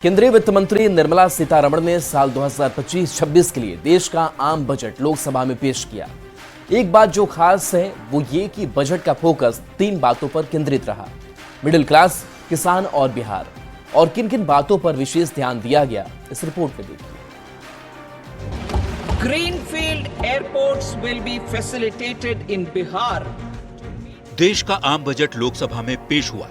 केंद्रीय वित्त मंत्री निर्मला सीतारमण ने साल 2025-26 के लिए देश का आम बजट लोकसभा में पेश किया। एक बात जो खास है वो ये कि बजट का फोकस 3 बातों पर केंद्रित रहा: मिडिल क्लास, किसान और बिहार। और किन किन बातों पर विशेष ध्यान दिया गया, इस रिपोर्ट में देखिए। Greenfield airports will be facilitated in Bihar. देश का आम बजट लोकसभा में पेश हुआ।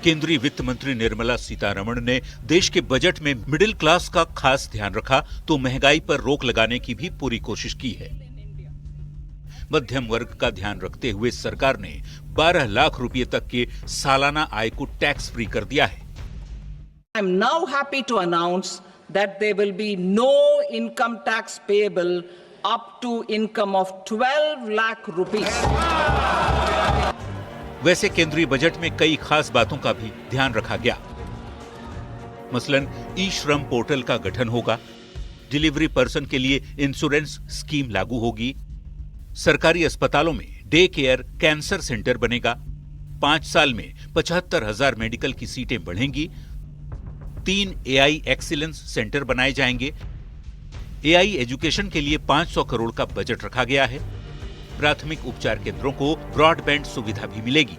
केंद्रीय वित्त मंत्री निर्मला सीतारमण ने देश के बजट में मिडिल क्लास का खास ध्यान रखा तो महंगाई पर रोक लगाने की भी पूरी कोशिश की है। मध्यम वर्ग का ध्यान रखते हुए सरकार ने 12 लाख रुपए तक के सालाना आय को टैक्स फ्री कर दिया है। I am now happy to announce that there will be no income tax payable up to income of 12 lakh rupees. वैसे केंद्रीय बजट में कई खास बातों का भी ध्यान रखा गया। मसलन ई श्रम पोर्टल का गठन होगा, डिलीवरी पर्सन के लिए इंश्योरेंस स्कीम लागू होगी, सरकारी अस्पतालों में डे केयर कैंसर सेंटर बनेगा, 5 साल में 75,000 मेडिकल की सीटें बढ़ेंगी, 3 AI एक्सीलेंस सेंटर बनाए जाएंगे, AI एजुकेशन के लिए 500 करोड़ का बजट रखा गया है, प्राथमिक उपचार केंद्रों को ब्रॉडबैंड सुविधा भी मिलेगी।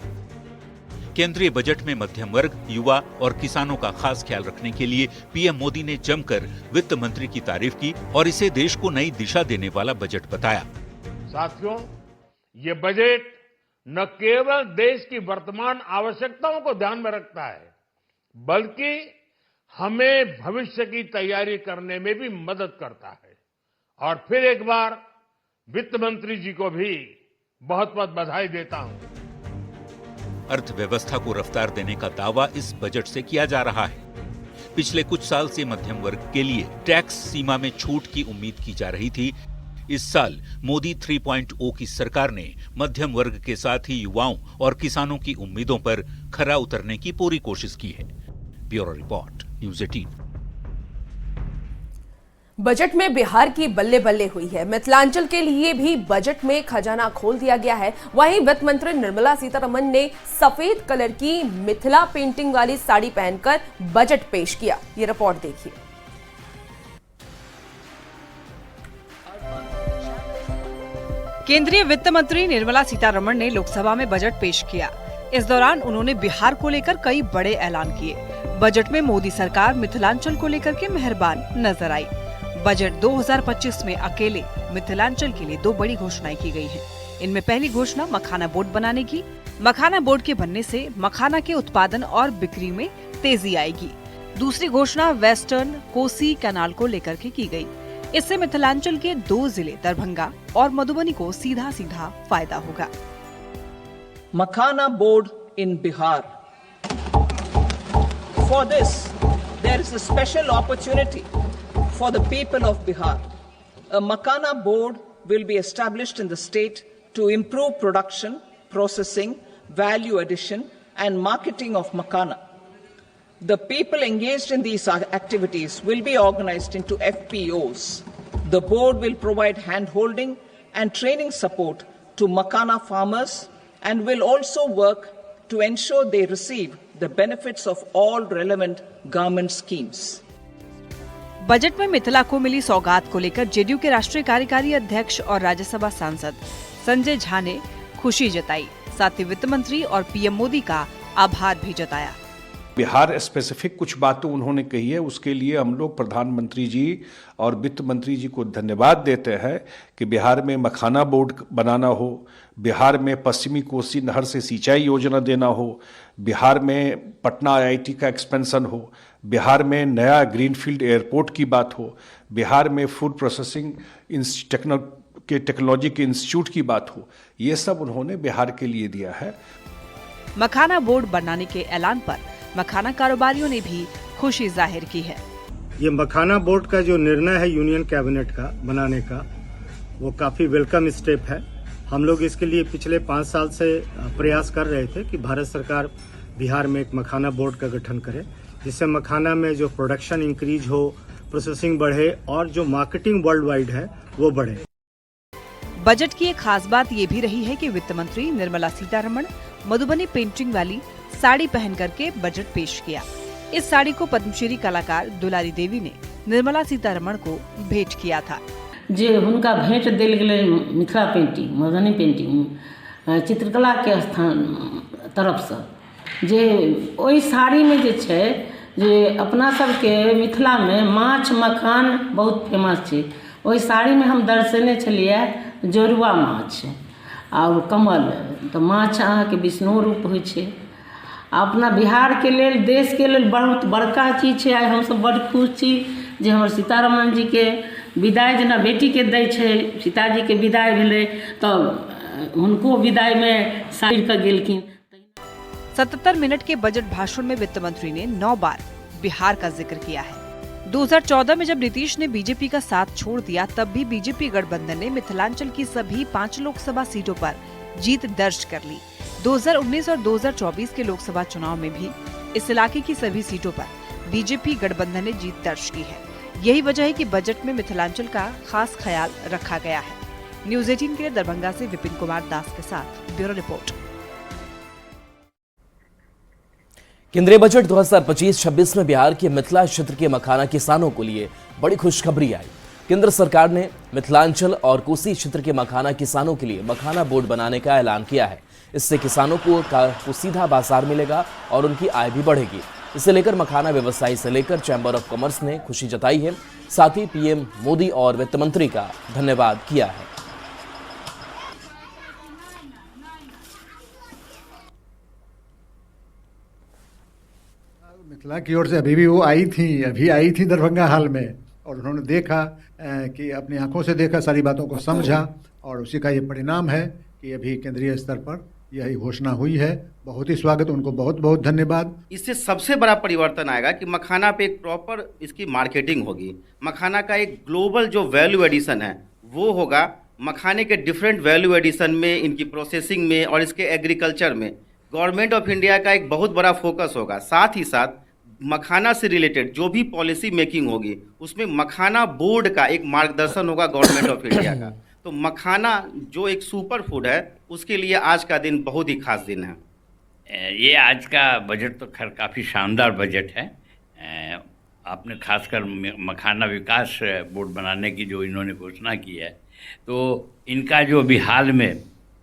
केंद्रीय बजट में मध्यम वर्ग, युवा और किसानों का खास ख्याल रखने के लिए पीएम मोदी ने जमकर वित्त मंत्री की तारीफ की और इसे देश को नई दिशा देने वाला बजट बताया। साथियों, ये बजट न केवल देश की वर्तमान आवश्यकताओं को ध्यान में रखता है, बल्कि हमें भविष्य की तैयारी करने में भी मदद करता है। और फिर एक बार वित्त मंत्री जी को भी बहुत बहुत बधाई देता हूं। अर्थव्यवस्था को रफ्तार देने का दावा इस बजट से किया जा रहा है। पिछले कुछ साल से मध्यम वर्ग के लिए टैक्स सीमा में छूट की उम्मीद की जा रही थी। इस साल मोदी 3.0 की सरकार ने मध्यम वर्ग के साथ ही युवाओं और किसानों की उम्मीदों पर खरा उतरने की पूरी कोशिश की है। Bureau report, news 18। बजट में बिहार की बल्ले बल्ले हुई है। मिथिलांचल के लिए भी बजट में खजाना खोल दिया गया है। वहीं वित्त मंत्री निर्मला सीतारमण ने सफेद कलर की मिथिला पेंटिंग वाली साड़ी पहनकर बजट पेश किया। ये रिपोर्ट देखिए। केंद्रीय वित्त मंत्री निर्मला सीतारमण ने लोकसभा में बजट पेश किया। इस दौरान उन्होंने बिहार को लेकर कई बड़े ऐलान किए। बजट में मोदी सरकार मिथिलांचल को लेकर के मेहरबान नजर आई। बजट 2025 में अकेले मिथिलांचल के लिए 2 बड़ी घोषणाएं की गई हैं। इनमें पहली घोषणा मखाना बोर्ड बनाने की। मखाना बोर्ड के बनने से मखाना के उत्पादन और बिक्री में तेजी आएगी। दूसरी घोषणा वेस्टर्न कोसी कैनाल को लेकर के की गई। इससे मिथिलांचल के 2 जिले दरभंगा और मधुबनी को सीधा सीधा फायदा होगा। Makhana board in Bihar. For this, there is a special opportunity for the people of Bihar. A Makhana board will be established in the state to improve production, processing, value addition, and marketing of Makhana. The people engaged in these activities will be organized into FPOs. The board will provide hand-holding and training support to Makhana farmers and will also work to ensure they receive the benefits of all relevant government schemes. Budget में मिथिला को मिली सौगात को लेकर JDU के राष्ट्रीय कार्यकारी अध्यक्ष और राज्यसभा सांसद संजय झा ने खुशी जताई। साथ ही वित्त मंत्री और पीएम मोदी का आभार भी जताया। बिहार स्पेसिफिक कुछ बातें उन्होंने कही है, उसके लिए हम लोग प्रधानमंत्री जी और वित्त मंत्री जी को धन्यवाद देते हैं कि बिहार में मखाना बोर्ड बनाना हो, बिहार में पश्चिमी कोसी नहर से सिंचाई योजना देना हो, बिहार में पटना IIT का एक्सपेंशन हो, बिहार में नया ग्रीनफील्ड एयरपोर्ट की बात हो, बिहार में फूड प्रोसेसिंग टेक्नोलॉजी के इंस्टीट्यूट की बात हो। ये सब उन्होंने बिहार के लिए दिया है। मखाना बोर्ड बनाने के ऐलान पर मखाना कारोबारियों ने भी खुशी जाहिर की है। ये मखाना बोर्ड का जो निर्णय है यूनियन कैबिनेट का बनाने का, वो काफी वेलकम स्टेप है। हम लोग इसके लिए पिछले 5 साल से प्रयास कर रहे थे कि भारत सरकार बिहार में एक मखाना बोर्ड का गठन करे, जिससे मखाना में जो प्रोडक्शन इंक्रीज हो, प्रोसेसिंग बढ़े और जो मार्केटिंग वर्ल्ड वाइड है वो बढ़े। बजट की एक खास बात ये भी रही है कि वित्त मंत्री निर्मला सीतारमण मधुबनी पेंटिंग वाली साड़ी पहन करके बजट पेश किया। इस साड़ी को पद्मश्री कलाकार दुलारी देवी ने निर्मला सीतारमण को भेंट किया था। जे हुनका भेंट देल गेलै मिथिला पेंटिंग, मधुबनी पेंटिंग, चित्रकला के स्थान तरफसँ, जे ओहि साड़ीमे जे छै, जे अपना सबके मिथिलामे माछ मखान बहुत फेमस छै। ओहि साड़ीमे हम दर्शेने छलियै जोरुआ माछ और कमल। तऽ माछ अहाँके विष्णु रूप होइ छै। अपना बिहारके लेल, देशके लेल बहुत बड़का चीज छै। आइ हमसब बड़ खुश छी जे हमर सीतारमण जीके विदाइ जेना बेटीके दै छै, सीताजीके विदाइ भेलै तऽ हुनको विदाइमे साड़ि कऽ गेलखिन। 77 मिनट के बजट भाषण में वित्त मंत्री ने 9 बार बिहार का जिक्र किया है। 2014 में जब नीतीश ने बीजेपी का साथ छोड़ दिया, तब भी बीजेपी गठबंधन ने मिथिलांचल की सभी 5 लोकसभा सीटों पर जीत दर्ज कर ली। 2019 और 2024 के लोकसभा चुनाव में भी इस इलाके की सभी सीटों पर बीजेपी गठबंधन ने जीत दर्ज की है। यही वजह है कि बजट में मिथिलांचल का खास ख्याल रखा गया है। न्यूज 18 के लिए दरभंगा से विपिन कुमार दास के साथ ब्यूरो रिपोर्ट। केंद्रीय बजट 2025-26 में बिहार के मिथिला क्षेत्र के मखाना किसानों को लिए बड़ी खुशखबरी आई। केंद्र सरकार ने मिथिलांचल और कोसी क्षेत्र के मखाना किसानों के लिए मखाना बोर्ड बनाने का ऐलान किया है। इससे किसानों को सीधा बाजार मिलेगा और उनकी आय भी बढ़ेगी। इसे लेकर मखाना व्यवसायी से लेकर चैंबर ऑफ कॉमर्स ने खुशी जताई है। साथ ही पीएम मोदी और वित्त मंत्री का धन्यवाद किया है। मिथिला की ओर से अभी वो आई थी दरभंगा हाल में, और उन्होंने देखा कि अपनी आंखों से देखा, सारी बातों को समझा, और उसी का ये परिणाम है कि अभी केंद्रीय स्तर पर यही घोषणा हुई है। बहुत ही स्वागत, उनको बहुत बहुत धन्यवाद। इससे सबसे बड़ा परिवर्तन आएगा कि मखाना पे एक प्रॉपर इसकी मार्केटिंग होगी। मखाना का एक ग्लोबल जो वैल्यू एडिशन है वो होगा। मखाने के डिफरेंट वैल्यू एडिशन में, इनकी प्रोसेसिंग में और इसके एग्रीकल्चर में गवर्नमेंट ऑफ इंडिया का एक बहुत बड़ा फोकस होगा। साथ ही साथ मखाना से रिलेटेड जो भी पॉलिसी मेकिंग होगी उसमें मखाना बोर्ड का एक मार्गदर्शन होगा गवर्नमेंट ऑफ इंडिया का। तो मखाना जो एक सुपर फूड है उसके लिए आज का दिन बहुत ही खास दिन है। ये आज का बजट तो खैर काफ़ी शानदार बजट है। आपने खासकर मखाना विकास बोर्ड बनाने की जो इन्होंने घोषणा की है, तो इनका जो अभी हाल में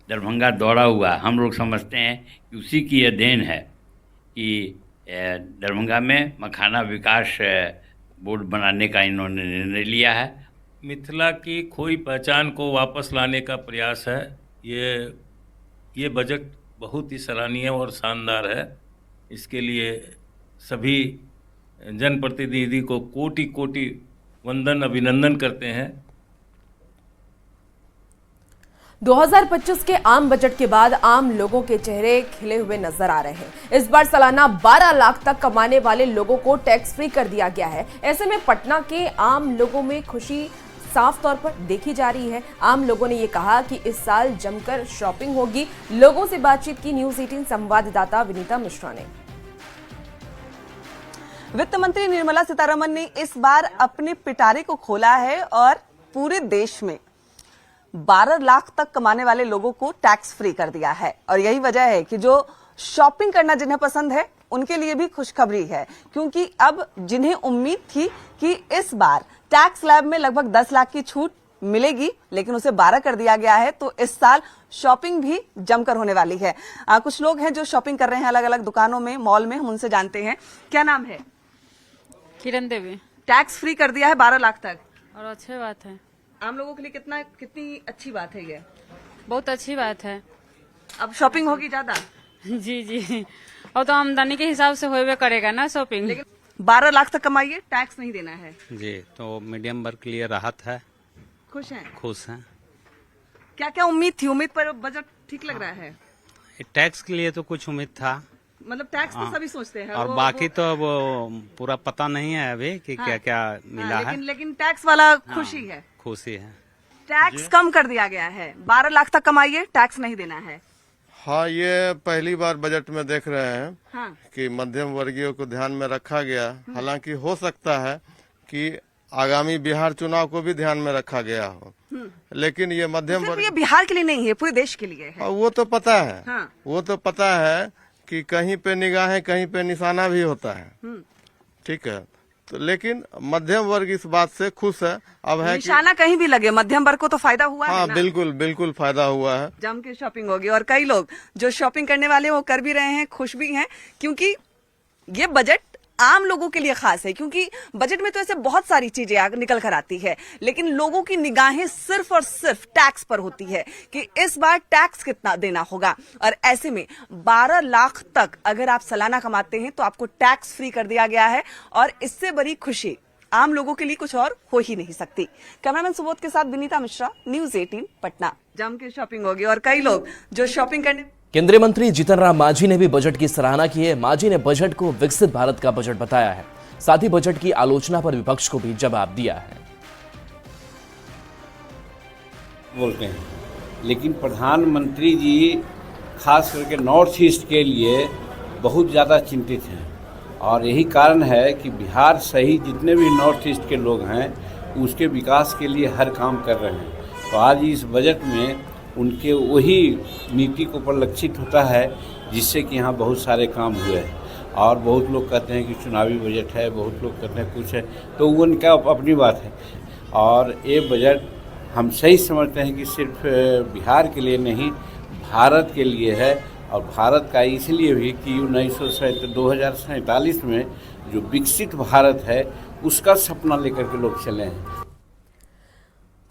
दरभंगा दौरा हुआ, हम लोग समझते हैं कि उसी की यह देन है कि दरभंगा में मखाना विकास बोर्ड बनाने का इन्होंने निर्णय लिया है। मिथिला की खोई पहचान को वापस लाने का प्रयास है। ये बजट बहुत ही सराहनीय और शानदार है। इसके लिए सभी जनप्रतिनिधि को कोटि कोटि वंदन, अभिनंदन करते हैं। 2025 के आम बजट के बाद आम लोगों के चेहरे खिले हुए नजर आ रहे हैं। इस बार सालाना 12 लाख तक कमाने वाले लोगों को टैक्स फ्री कर दिया गया है। ऐसे में पटना के आम लोगों में खुशी साफ तौर पर देखी जा रही है। आम लोगों ने ये कहा कि इस साल जमकर शॉपिंग होगी। लोगों से बातचीत की न्यूज 18 संवाददाता विनीता मिश्रा ने। वित्त मंत्री निर्मला सीतारमण ने इस बार अपने पिटारे को खोला है और पूरे देश में 12 लाख तक कमाने वाले लोगों को टैक्स फ्री कर दिया है। और यही वजह है कि जो शॉपिंग करना जिन्हें पसंद है उनके लिए भी खुशखबरी है, क्योंकि अब जिन्हें उम्मीद थी कि इस बार टैक्स स्लैब में लगभग 10 लाख की छूट मिलेगी, लेकिन उसे 12 कर दिया गया है, तो इस साल शॉपिंग भी जमकर होने वाली है। कुछ लोग हैं जो शॉपिंग कर रहे हैं अलग अलग दुकानों में, मॉल में, हम उनसे जानते हैं। क्या नाम है? किरण देवी। टैक्स फ्री कर दिया है 12 लाख तक, और अच्छी बात है। आम लोगों के लिए कितनी अच्छी बात है ये? बहुत अच्छी बात है। अब शॉपिंग होगी ज्यादा? जी जी, और तो आमदनी के हिसाब से होवे करेगा ना शॉपिंग। लेकिन 12 लाख तक कमाइए, टैक्स नहीं देना है। जी, तो मीडियम वर्ग के लिए राहत है। खुश हैं? खुश हैं। क्या क्या उम्मीद थी? उम्मीद पर बजट ठीक लग रहा है? टैक्स के लिए तो कुछ उम्मीद था, मतलब टैक्स तो सभी सोचते हैं, और बाकी तो अब पूरा पता नहीं है अभी कि क्या क्या मिला है। लेकिन टैक्स वाला खुशी है। खुशी है। टैक्स कम कर दिया गया है, 12 लाख तक कमाइए, टैक्स नहीं देना है। हाँ, ये पहली बार बजट में देख रहे हैं हाँ। कि मध्यम वर्गीय को ध्यान में रखा गया। हालांकि हो सकता है कि आगामी बिहार चुनाव को भी ध्यान में रखा गया हो, लेकिन ये मध्यम वर्ग, ये बिहार के लिए नहीं है, पूरे देश के लिए है। वो तो पता है। हाँ। वो तो पता है कि कहीं पे निगाहें, कहीं पे निशाना भी होता है। ठीक है, तो लेकिन मध्यम वर्ग इस बात से खुश है। अब है कि निशाना कहीं भी लगे, मध्यम वर्ग को तो फायदा हुआ है हाँ ना? बिल्कुल बिल्कुल फायदा हुआ है। जम के शॉपिंग होगी और कई लोग जो शॉपिंग करने वाले वो कर भी रहे हैं, खुश भी हैं, क्योंकि ये बजट आम लोगों के लिए खास है। क्योंकि बजट में तो ऐसे बहुत सारी चीजें निकल कर आती है, लेकिन लोगों की निगाहें सिर्फ और सिर्फ टैक्स पर होती है कि इस बार टैक्स कितना देना होगा। और ऐसे में 12 लाख तक अगर आप सालाना कमाते हैं तो आपको टैक्स फ्री कर दिया गया है, और इससे बड़ी खुशी आम लोगों के लिए कुछ और हो ही नहीं सकती। कैमरामैन सुबोध के साथ विनीता मिश्रा, न्यूज 18 पटना। जम के शॉपिंग होगी और कई लोग जो शॉपिंग करने। केंद्रीय मंत्री जीतन राम मांझी ने भी बजट की सराहना की है। मांझी ने बजट को विकसित भारत का बजट बताया है। साथ ही बजट की आलोचना पर विपक्ष को भी जवाब दिया है। बोलते हैं, लेकिन प्रधानमंत्री जी खास करके नॉर्थ ईस्ट के लिए बहुत ज़्यादा चिंतित हैं, और यही कारण है कि बिहार सहित जितने भी नॉर्थ ईस्ट के लोग हैं उसके विकास के लिए हर काम कर रहे हैं। तो आज इस बजट में उनके वही नीति को परिलक्षित होता है, जिससे कि यहाँ बहुत सारे काम हुए हैं। और बहुत लोग कहते हैं कि चुनावी बजट है, बहुत लोग कहते हैं कुछ है, तो वो उनका अपनी बात है। और ये बजट हम सही समझते हैं कि सिर्फ बिहार के लिए नहीं, भारत के लिए है। और भारत का इसलिए भी कि 2047 में जो विकसित भारत है उसका सपना लेकर के लोग चले हैं।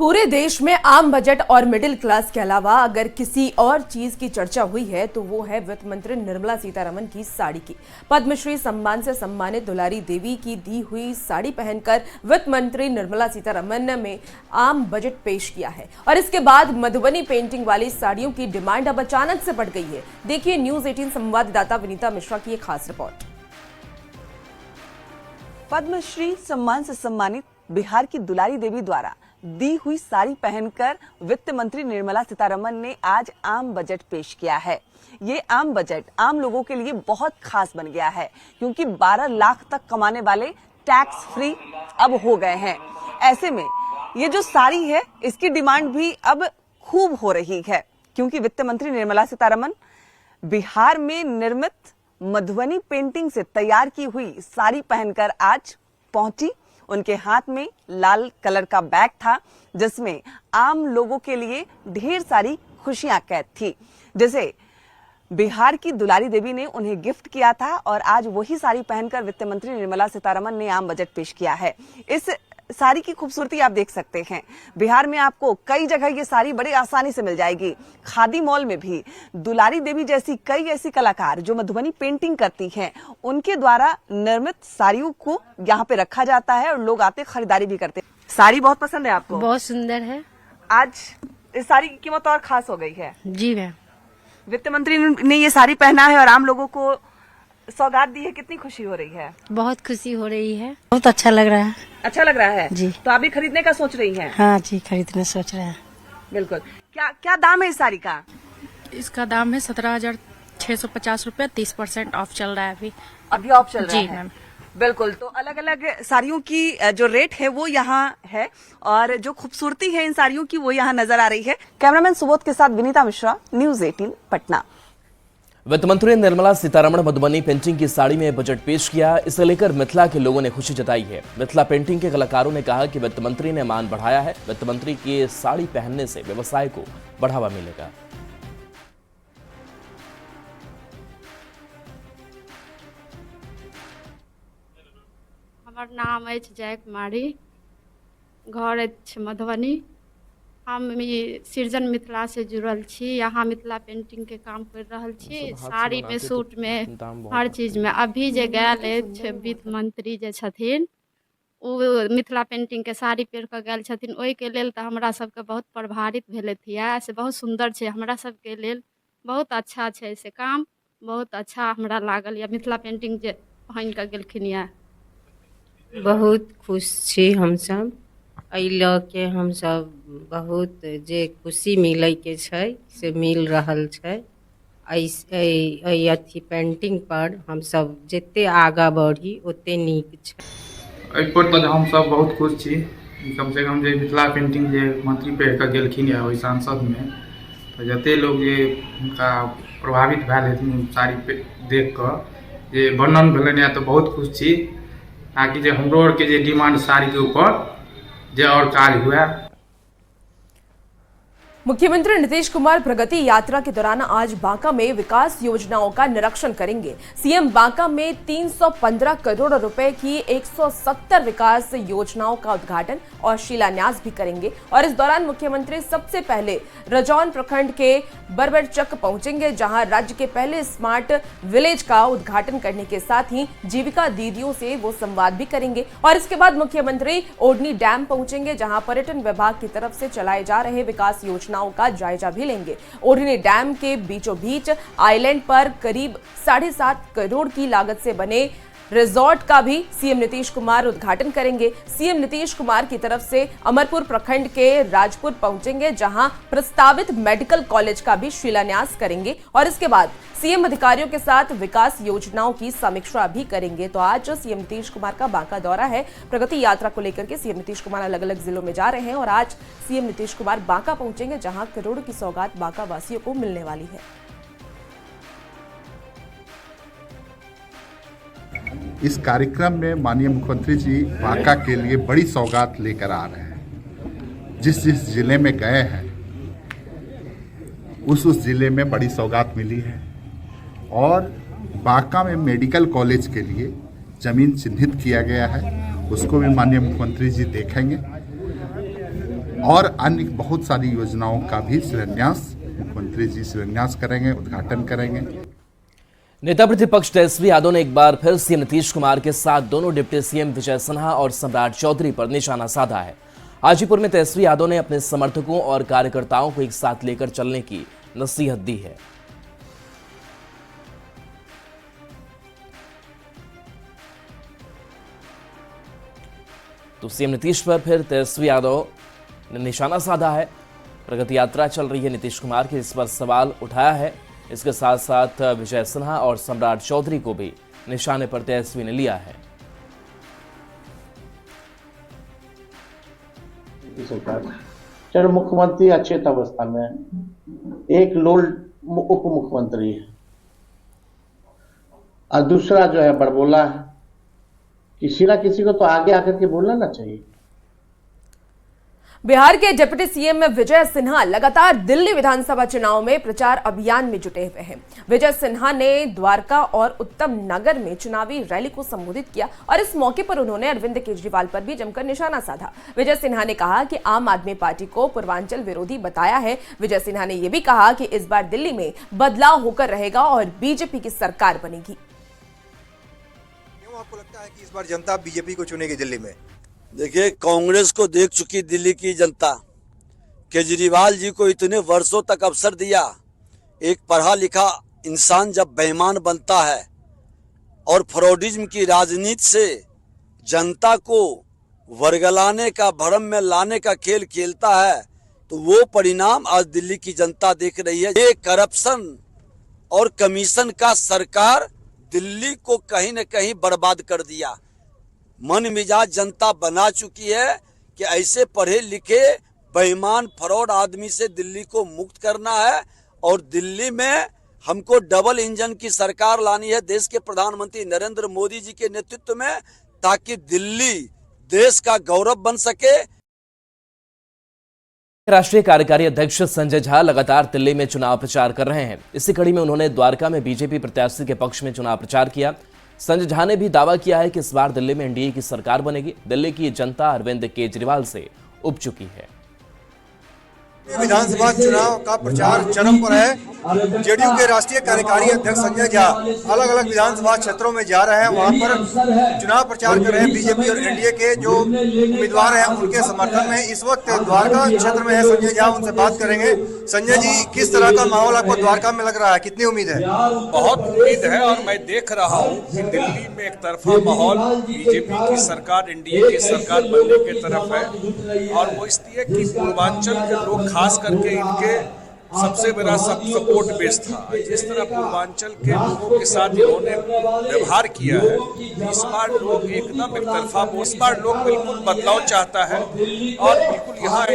पूरे देश में आम बजट और मिडिल क्लास के अलावा अगर किसी और चीज की चर्चा हुई है तो वो है वित्त मंत्री निर्मला सीतारमण की साड़ी की। पद्मश्री सम्मान से सम्मानित दुलारी देवी की दी हुई साड़ी पहनकर वित्त मंत्री निर्मला सीतारमण ने आम बजट पेश किया है, और इसके बाद मधुबनी पेंटिंग वाली साड़ियों की डिमांड अब अचानक से बढ़ गई है। देखिए न्यूज 18 संवाददाता विनीता मिश्रा की एक खास रिपोर्ट। पद्मश्री सम्मान से सम्मानित बिहार की दुलारी देवी द्वारा दी हुई साड़ी पहनकर वित्त मंत्री निर्मला सीतारमण ने आज आम बजट पेश किया है। ये आम बजट आम लोगों के लिए बहुत खास बन गया है, क्योंकि 12 लाख तक कमाने वाले टैक्स फ्री अब हो गए हैं। ऐसे में ये जो साड़ी है इसकी डिमांड भी अब खूब हो रही है, क्योंकि वित्त मंत्री निर्मला सीतारमण बिहार में निर्मित मधुबनी पेंटिंग से तैयार की हुई साड़ी पहनकर आज पहुंची। उनके हाथ में लाल कलर का बैग था, जिसमें आम लोगों के लिए ढेर सारी खुशियां कैद थी। जैसे बिहार की दुलारी देवी ने उन्हें गिफ्ट किया था, और आज वही साड़ी पहनकर वित्त मंत्री निर्मला सीतारमण ने आम बजट पेश किया है। इस साड़ी की खूबसूरती आप देख सकते हैं। बिहार में आपको कई जगह ये साड़ी बड़ी आसानी से मिल जाएगी। खादी मॉल में भी दुलारी देवी जैसी कई ऐसी कलाकार जो मधुबनी पेंटिंग करती हैं, उनके द्वारा निर्मित साड़ियों को यहाँ पे रखा जाता है और लोग आते खरीदारी भी करते हैं। साड़ी बहुत पसंद है आपको? बहुत सुंदर है। आज इस साड़ी की कीमत और खास हो गई है। जी मैम। वित्त मंत्री ने ये साड़ी पहना है और आम लोगों को सौगात दी है, कितनी खुशी हो रही है? बहुत खुशी हो रही है, बहुत अच्छा लग रहा है। अच्छा लग रहा है जी। तो आप भी खरीदने का सोच रही हैं? हाँ जी, खरीदने सोच रहे हैं। बिल्कुल। क्या क्या दाम है इस साड़ी का? इसका दाम है 17,650 रुपया। 30% ऑफ चल रहा है अभी ऑफ चल रहा है? जी मैम। बिल्कुल। तो अलग अलग साड़ियों की जो रेट है वो यहाँ है, और जो खूबसूरती है इन साड़ियों की वो यहाँ नजर आ रही है। कैमरामैन सुबोध के साथ विनीता मिश्रा, न्यूज 18 पटना। वित्त मंत्री निर्मला सीतारमण मधुबनी पेंटिंग की साड़ी में बजट पेश किया। इसे लेकर मिथिला के लोगों ने खुशी जताई है। मिथिला पेंटिंग के कलाकारों ने कहा कि वित्त मंत्री ने मान बढ़ाया है। वित्त मंत्री के साड़ी पहनने से व्यवसाय को बढ़ावा मिलेगा। हमार नाम अछि जय कुमारी, घर अछि मधुबनी। हम सृजन मिथिला से जुड़ल छी। यहाँ मिथिला पेंटिंग के काम कर रहल छी, साड़ी में, सूट में, हर चीज में। अभी जे गैल अछि वित्त मंत्री जे छथिन, ओ मिथिला पेंटिंग के साड़ी पहिर कऽ गेल छथिन। ओहि के लेल तऽ हमरा सबके बहुत प्रभावित भेलथि है। से बहुत सुंदर छै, हमरा सबके लेल बहुत अच्छा छै। से काम बहुत अच्छा हमरा लागल या मिथिला पेंटिंग जे पहिन कऽ गेलखिन या। बहुत खुश छी हमसब, एहि लऽ के हमसब बहुत जे खुशी मिलै के छै से मिल रहल छै। एहि अथी पेंटिंग पर हमसब जते आगाँ बढ़ी ओते नीक छै। एहिपर तऽ हमसब बहुत खुश छी। कम से कम जे मिथिला पेंटिंग जे मंत्री पहिर कऽ गेलखिन ओहि सांसदमे, तऽ जते लोग जे हुनका प्रभावित भेल हेथिन साड़ी देख कऽ, जे वर्णन भेलनि तऽ बहुत खुश छी। ताकि जो हमरो और के जो डिमांड साड़ी के ऊपर जो और कार्य हुआ। मुख्यमंत्री नीतीश कुमार प्रगति यात्रा के दौरान आज बांका में विकास योजनाओं का निरीक्षण करेंगे। सीएम बांका में 315 करोड़ रुपए की 170 विकास योजनाओं का उद्घाटन और शिलान्यास भी करेंगे और इस दौरान मुख्यमंत्री सबसे पहले रजौन प्रखंड के बरबरचक पहुंचेंगे, जहां राज्य के पहले स्मार्ट विलेज का उद्घाटन करने के साथ ही जीविका दीदियों से वो संवाद भी करेंगे और इसके बाद मुख्यमंत्री ओढ़नी डैम पहुंचेंगे, जहां पर्यटन विभाग की तरफ से चलाए जा रहे विकास योजनाओं का जायजा भी लेंगे। ओढ़नी डैम के बीचों बीच आइलैंड पर करीब 7.5 करोड़ की लागत से बने रिजॉर्ट का भी सीएम नीतीश कुमार उद्घाटन करेंगे। सीएम नीतीश कुमार की तरफ से अमरपुर प्रखंड के राजपुर पहुंचेंगे, जहां प्रस्तावित मेडिकल कॉलेज का भी शिलान्यास करेंगे और इसके बाद सीएम अधिकारियों के साथ विकास योजनाओं की समीक्षा भी करेंगे। तो आज सीएम नीतीश कुमार का बांका दौरा है। प्रगति यात्रा को लेकर के सीएम नीतीश कुमार अलग अलग जिलों में जा रहे हैं और आज सीएम नीतीश कुमार बांका पहुंचेंगे, जहां करोड़ों की सौगात बांका वासियों को मिलने वाली है। इस कार्यक्रम में माननीय मुख्यमंत्री जी बांका के लिए बड़ी सौगात लेकर आ रहे हैं। जिस जिस जिले में गए हैं उस जिले में बड़ी सौगात मिली है और बांका में मेडिकल कॉलेज के लिए जमीन चिन्हित किया गया है, उसको भी माननीय मुख्यमंत्री जी देखेंगे और अन्य बहुत सारी योजनाओं का भी शिलान्यास मुख्यमंत्री जी शिलान्यास करेंगे, उद्घाटन करेंगे। नेता प्रतिपक्ष तेजस्वी यादव ने एक बार फिर सीएम नीतीश कुमार के साथ दोनों डिप्टी सीएम विजय सिन्हा और सम्राट चौधरी पर निशाना साधा है। हाजीपुर में तेजस्वी यादव ने अपने समर्थकों और कार्यकर्ताओं को एक साथ लेकर चलने की नसीहत दी है। तो सीएम नीतीश पर फिर तेजस्वी यादव ने निशाना साधा है। प्रगति यात्रा चल रही है नीतीश कुमार की, इस पर सवाल उठाया है। इसके साथ साथ विजय सिन्हा और सम्राट चौधरी को भी निशाने पर तेजस्वी ने लिया है। चलो, मुख्यमंत्री अचेत अवस्था में, एक लोल उप मुख्यमंत्री है और दूसरा जो है बड़बोला है। किसी ना किसी को तो आगे आकर के बोलना ना चाहिए। बिहार के डिप्टी सीएम विजय सिन्हा लगातार दिल्ली विधानसभा चुनाव में प्रचार अभियान में जुटे हुए हैं। विजय सिन्हा ने द्वारका और उत्तम नगर में चुनावी रैली को संबोधित किया और इस मौके पर उन्होंने अरविंद केजरीवाल पर भी जमकर निशाना साधा। विजय सिन्हा ने कहा कि आम आदमी पार्टी को पूर्वांचल विरोधी बताया है। विजय सिन्हा ने यह भी कहा कि इस बार दिल्ली में बदलाव होकर रहेगा और बीजेपी की सरकार बनेगी। क्यों आपको लगता है कि इस बार जनता बीजेपी को चुनेगी दिल्ली में? देखिए, कांग्रेस को देख चुकी दिल्ली की जनता। केजरीवाल जी को इतने वर्षों तक अवसर दिया। एक पढ़ा लिखा इंसान जब बेईमान बनता है और फ्रॉडिज्म की राजनीति से जनता को वर्गलाने का, भरम में लाने का खेल खेलता है, तो वो परिणाम आज दिल्ली की जनता देख रही है। ये करप्शन और कमीशन का सरकार दिल्ली को कहीं न कहीं बर्बाद कर दिया। मन मिजाज जनता बना चुकी है कि ऐसे पढ़े लिखे बेईमान फ्रॉड आदमी से दिल्ली को मुक्त करना है और दिल्ली में हमको डबल इंजन की सरकार लानी है देश के प्रधानमंत्री नरेंद्र मोदी जी के नेतृत्व में, ताकि दिल्ली देश का गौरव बन सके। राष्ट्रीय कार्यकारी अध्यक्ष संजय झा लगातार दिल्ली में चुनाव प्रचार कर रहे हैं। इसी कड़ी में उन्होंने द्वारका में बीजेपी प्रत्याशी के पक्ष में चुनाव प्रचार किया। संजय झा ने भी दावा किया है कि इस बार दिल्ली में एनडीए की सरकार बनेगी। दिल्ली की जनता अरविंद केजरीवाल से उब चुकी है। विधानसभा चुनाव का प्रचार चरम पर है। जेडीयू के राष्ट्रीय कार्यकारी अध्यक्ष संजय झा अलग अलग विधानसभा क्षेत्रों में जा रहे हैं, वहां पर चुनाव प्रचार कर रहे हैं। बीजेपी और एनडीए के जो उम्मीदवार हैं उनके समर्थन में इस वक्त द्वारका क्षेत्र में है संजय झा, उनसे बात करेंगे। संजय जी, किस तरह का माहौल आपको द्वारका में लग रहा है? कितनी उम्मीद है? बहुत उम्मीद है और मैं देख रहा हूँ कि दिल्ली में एक तरफा माहौल बीजेपी की सरकार, एनडीए की सरकार बनने की तरफ है और वो इसलिए कि पूर्वांचल के लोग खास करके इनके सबसे बड़ा सपोर्ट बेस था। जिस तरह पूर्वांचल के लोगों के साथ इन्होंने व्यवहार किया है, इस बार लोग एकदम एक तरफा, इस बार लोग बिल्कुल बदलाव चाहता है और बिल्कुल यहाँ